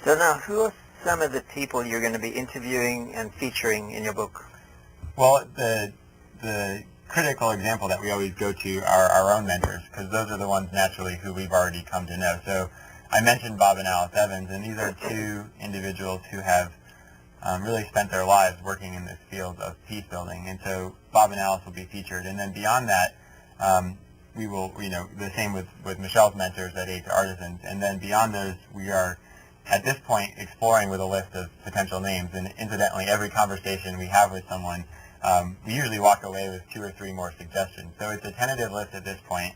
So now, who are some of the people you're going to be interviewing and featuring in your book? Well, the critical example that we always go to are our own mentors, because those are the ones naturally who we've already come to know. So I mentioned Bob and Alice Evans, and these are two individuals who have really spent their lives working in this field of peace building. And so Bob and Alice will be featured. And then beyond that, we will, the same with Michelle's mentors at Aid to Artisans. And then beyond those, we are, at this point, exploring with a list of potential names. And incidentally, every conversation we have with someone, we usually walk away with 2 or 3 more suggestions. So it's a tentative list at this point,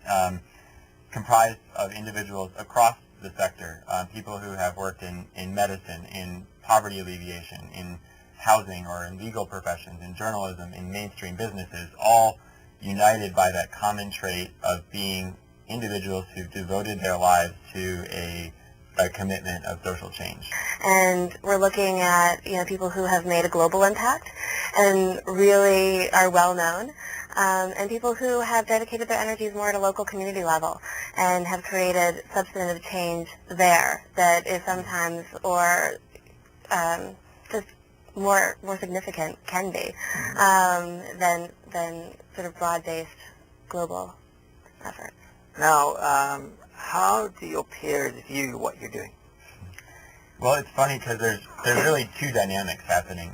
comprised of individuals across the sector, people who have worked in medicine, in poverty alleviation, in housing or in legal professions, in journalism, in mainstream businesses, all united by that common trait of being individuals who've devoted their lives to a commitment of social change. And we're looking at people who have made a global impact and really are well known, and people who have dedicated their energies more at a local community level and have created substantive change there that is sometimes or just more significant can be than sort of broad-based global efforts. Now, how do your peers view what you're doing? Well, it's funny because there's really 2 dynamics happening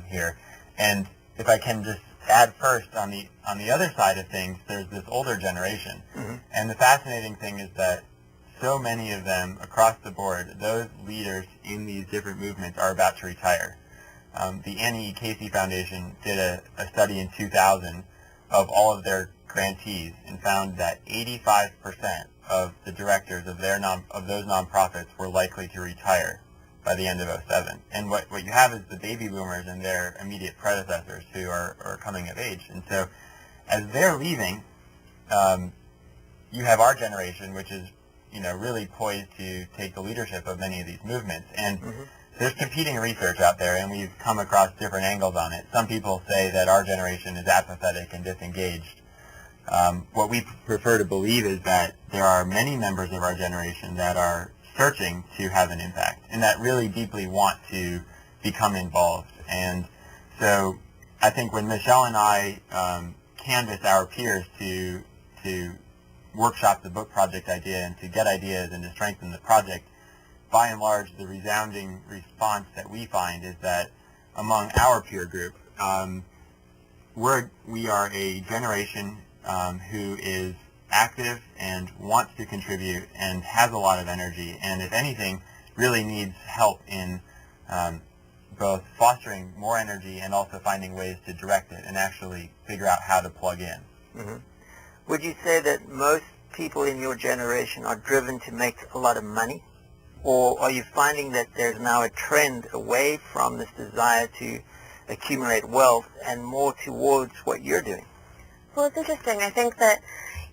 here, and if I can just add first on the other side of things, there's this older generation, and the fascinating thing is that so many of them across the board, those leaders in these different movements are about to retire. The Annie E. Casey Foundation did a study in 2000 of all of their grantees and found that 85% of the directors of those nonprofits were likely to retire by the end of '07. And what you have is the baby boomers and their immediate predecessors who are coming of age. And so as they're leaving, you have our generation, which is really poised to take the leadership of many of these movements. And there's competing research out there, and we've come across different angles on it. Some people say that our generation is apathetic and disengaged. What we prefer to believe is that there are many members of our generation that are searching to have an impact and that really deeply want to become involved. And so I think when Michelle and I canvass our peers to workshop the book project idea and to get ideas and to strengthen the project, by and large, the resounding response that we find is that among our peer group, we are a generation who is active and wants to contribute and has a lot of energy, and if anything, really needs help in both fostering more energy and also finding ways to direct it and actually figure out how to plug in. Would you say that most people in your generation are driven to make a lot of money? Or are you finding that there's now a trend away from this desire to accumulate wealth and more towards what you're doing? Well, it's interesting. I think that,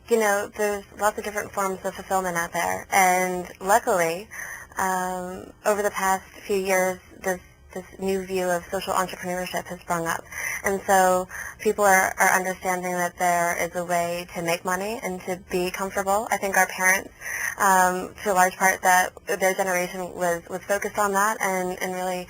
there's lots of different forms of fulfillment out there. And luckily, over the past few years, this new view of social entrepreneurship has sprung up. And so people are understanding that there is a way to make money and to be comfortable. I think our parents, to a large part, that their generation was focused on that and really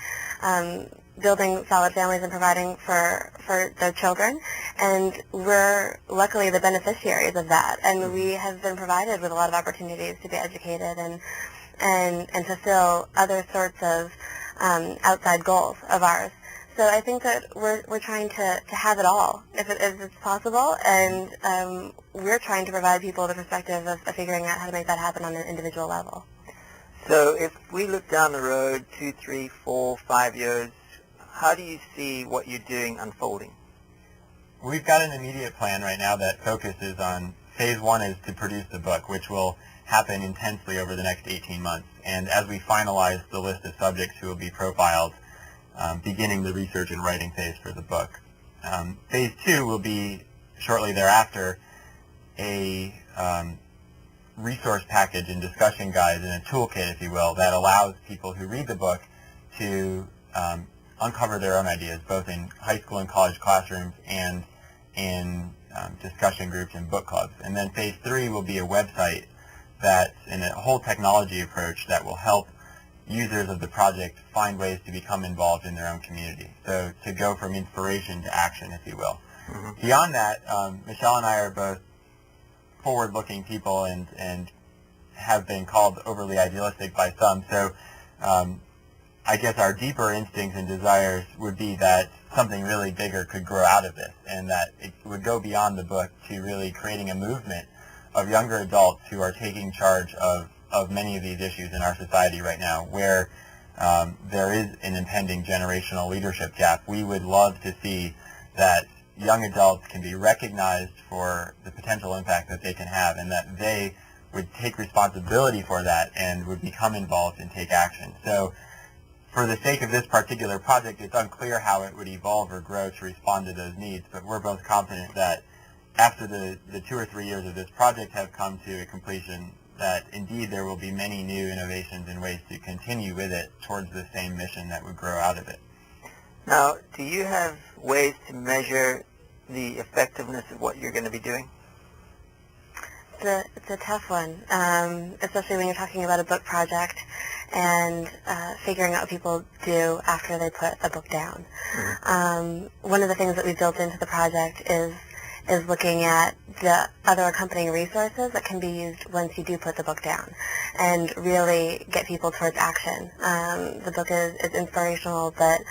building solid families and providing for their children. And we're luckily the beneficiaries of that. And we have been provided with a lot of opportunities to be educated and fulfill other sorts of outside goals of ours. So I think that we're trying to have it all, if it's possible, and we're trying to provide people the perspective of figuring out how to make that happen on an individual level. So if we look down the road 2, 3, 4, 5 years, how do you see what you're doing unfolding? We've got an immediate plan right now that focuses on phase 1 is to produce the book, which will happen intensely over the next 18 months. And as we finalize the list of subjects who will be profiled, beginning the research and writing phase for the book. Phase 2 will be shortly thereafter a resource package and discussion guides and a toolkit, if you will, that allows people who read the book to uncover their own ideas, both in high school and college classrooms and in discussion groups and book clubs. And then phase 3 will be a website that's in a whole technology approach that will help users of the project find ways to become involved in their own community. So to go from inspiration to action, if you will. Mm-hmm. Beyond that, Michelle and I are both forward-looking people and have been called overly idealistic by some. So I guess our deeper instincts and desires would be that something really bigger could grow out of this, and that it would go beyond the book to really creating a movement of younger adults who are taking charge of many of these issues in our society right now, where there is an impending generational leadership gap. We would love to see that young adults can be recognized for the potential impact that they can have, and that they would take responsibility for that and would become involved and take action. So for the sake of this particular project, it's unclear how it would evolve or grow to respond to those needs, but we're both confident that after the 2 or 3 years of this project have come to a completion, that indeed there will be many new innovations and ways to continue with it towards the same mission that would grow out of it. Now, do you have ways to measure the effectiveness of what you're going to be doing? It's a tough one, especially when you're talking about a book project and figuring out what people do after they put a book down. Mm-hmm. One of the things that we built into the project is looking at the other accompanying resources that can be used once you do put the book down and really get people towards action. The book is inspirational, but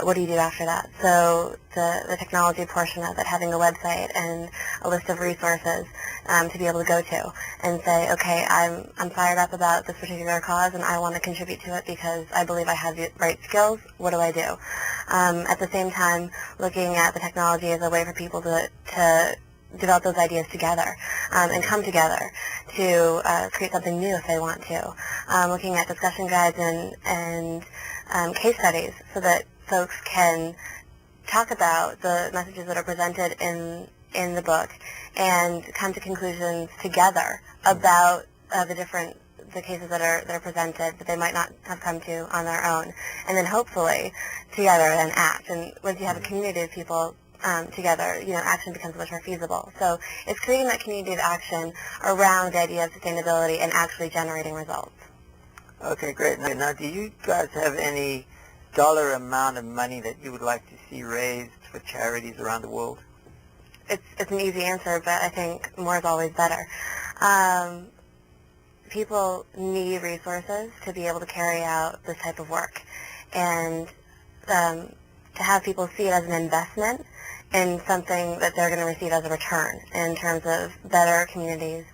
what do you do after that? So the technology portion of it, having a website and a list of resources to be able to go to and say, okay, I'm fired up about this particular cause and I want to contribute to it because I believe I have the right skills. What do I do? At the same time, looking at the technology as a way for people to develop those ideas together and come together to create something new if they want to. Looking at discussion guides and case studies so that folks can talk about the messages that are presented in the book and come to conclusions together about the cases that are presented that they might not have come to on their own, and then hopefully together then act. And once you have a community of people together, action becomes much more feasible. So it's creating that community of action around the idea of sustainability and actually generating results. Okay, great. Now, do you guys have any dollar amount of money that you would like to see raised for charities around the world? It's an easy answer, but I think more is always better. People need resources to be able to carry out this type of work, and to have people see it as an investment in something that they're going to receive as a return in terms of better communities,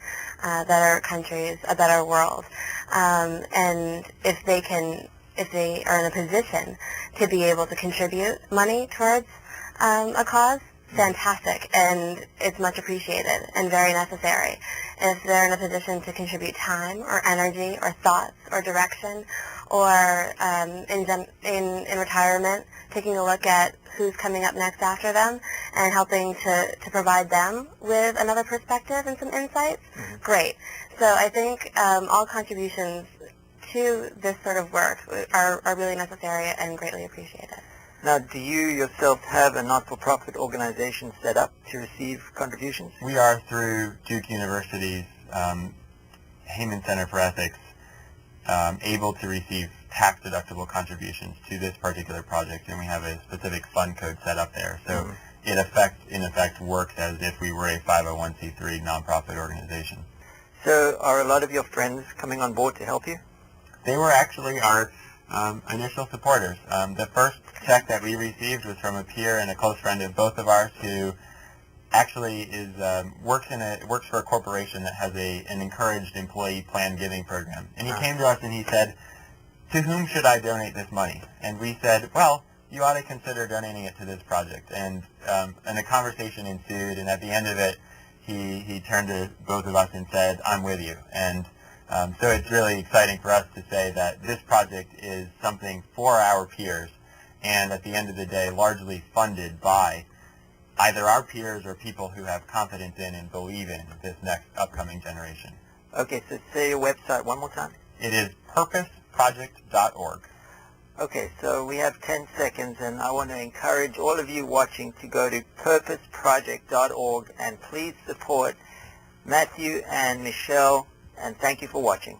better countries, a better world. And if they are in a position to be able to contribute money towards a cause, fantastic, and it's much appreciated and very necessary. And if they're in a position to contribute time or energy or thoughts or direction, or in retirement, taking a look at who's coming up next after them and helping to provide them with another perspective and some insights, great. So I think all contributions to this sort of work are really necessary and greatly appreciated. Now, do you yourself have a not-for-profit organization set up to receive contributions? We are, through Duke University's Heyman Center for Ethics, able to receive tax-deductible contributions to this particular project, and we have a specific fund code set up there. So it in effect works as if we were a 501c3 nonprofit organization. So are a lot of your friends coming on board to help you? They were actually our initial supporters. The first check that we received was from a peer and a close friend of both of ours who actually works for a corporation that has an encouraged employee plan giving program. And he came to us and he said, "To whom should I donate this money?" And we said, "Well, you ought to consider donating it to this project." And a conversation ensued, and at the end of it, he turned to both of us and said, "I'm with you." And so it's really exciting for us to say that this project is something for our peers, and at the end of the day, largely funded by either our peers or people who have confidence in and believe in this next upcoming generation. Okay, so say your website one more time. It is purposeproject.org. Okay, so we have 10 seconds, and I want to encourage all of you watching to go to purposeproject.org and please support Matthew and Michelle, and thank you for watching.